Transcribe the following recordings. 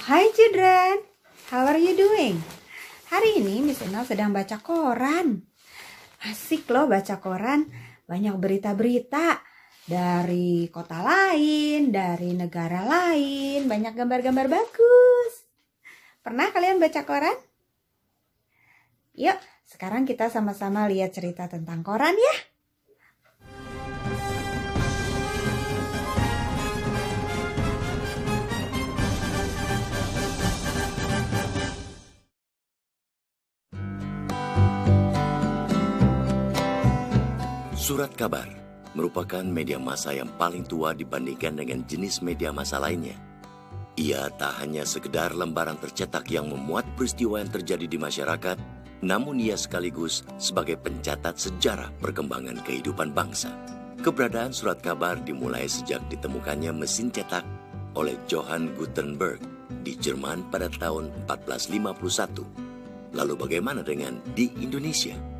Hi children, how are you doing? Hari ini Miss Enal sedang baca koran. Asik loh baca koran, banyak berita-berita dari kota lain, dari negara lain, banyak gambar-gambar bagus. Pernah kalian baca koran? Yuk, sekarang kita sama-sama lihat cerita tentang koran ya. Surat kabar merupakan media massa yang paling tua dibandingkan dengan jenis media massa lainnya. Ia tak hanya sekedar lembaran tercetak yang memuat peristiwa yang terjadi di masyarakat, namun ia sekaligus sebagai pencatat sejarah perkembangan kehidupan bangsa. Keberadaan surat kabar dimulai sejak ditemukannya mesin cetak oleh Johann Gutenberg di Jerman pada tahun 1451. Lalu bagaimana dengan di Indonesia?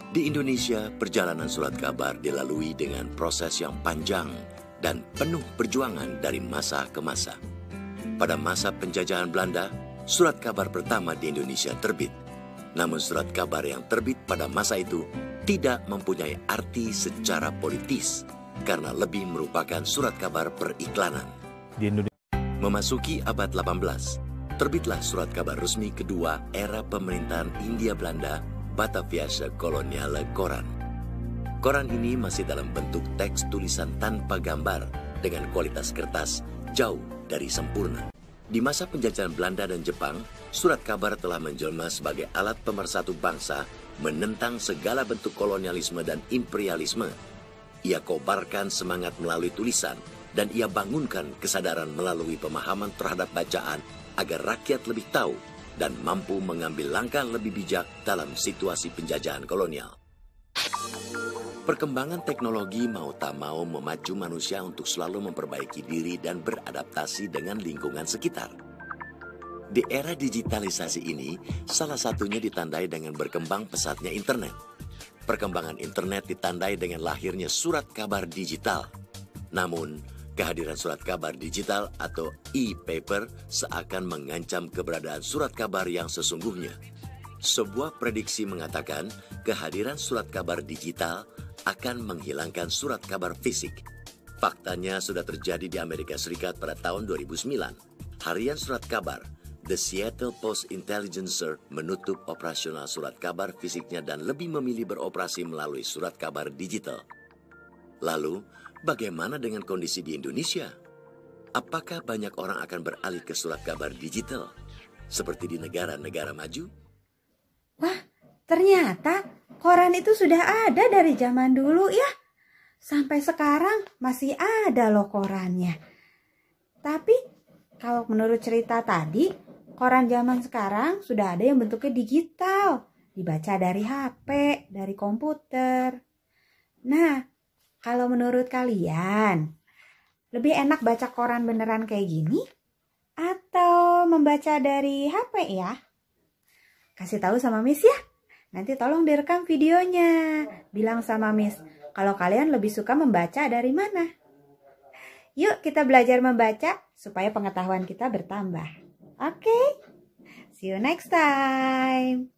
Di Indonesia, perjalanan surat kabar dilalui dengan proses yang panjang dan penuh perjuangan dari masa ke masa. Pada masa penjajahan Belanda, surat kabar pertama di Indonesia terbit. Namun surat kabar yang terbit pada masa itu tidak mempunyai arti secara politis karena lebih merupakan surat kabar periklanan. Memasuki abad 18, terbitlah surat kabar resmi kedua era pemerintahan Hindia Belanda, Bataviase Koloniale Koran. Koran ini masih dalam bentuk teks tulisan tanpa gambar dengan kualitas kertas jauh dari sempurna. Di masa penjajahan Belanda dan Jepang, surat kabar telah menjelma sebagai alat pemersatu bangsa menentang segala bentuk kolonialisme dan imperialisme. Ia kobarkan semangat melalui tulisan dan ia bangunkan kesadaran melalui pemahaman terhadap bacaan agar rakyat lebih tahu dan mampu mengambil langkah lebih bijak dalam situasi penjajahan kolonial. Perkembangan teknologi mau tak mau memacu manusia untuk selalu memperbaiki diri dan beradaptasi dengan lingkungan sekitar. Di era digitalisasi ini, salah satunya ditandai dengan berkembang pesatnya internet. Perkembangan internet ditandai dengan lahirnya surat kabar digital. Namun, kehadiran surat kabar digital atau e-paper seakan mengancam keberadaan surat kabar yang sesungguhnya. Sebuah prediksi mengatakan kehadiran surat kabar digital akan menghilangkan surat kabar fisik. Faktanya sudah terjadi di Amerika Serikat pada tahun 2009. Harian surat kabar, The Seattle Post-Intelligencer, menutup operasional surat kabar fisiknya dan lebih memilih beroperasi melalui surat kabar digital. Lalu, bagaimana dengan kondisi di Indonesia? Apakah banyak orang akan beralih ke surat kabar digital seperti di negara-negara maju? Wah, ternyata koran itu sudah ada dari zaman dulu ya. Sampai sekarang masih ada loh korannya. Tapi kalau menurut cerita tadi, koran zaman sekarang sudah ada yang bentuknya digital. Dibaca dari HP, dari komputer. Nah, kalau menurut kalian, lebih enak baca koran beneran kayak gini atau membaca dari HP ya? Kasih tahu sama Miss ya. Nanti tolong direkam videonya. Bilang sama Miss, kalau kalian lebih suka membaca dari mana? Yuk kita belajar membaca supaya pengetahuan kita bertambah. Oke? See you next time.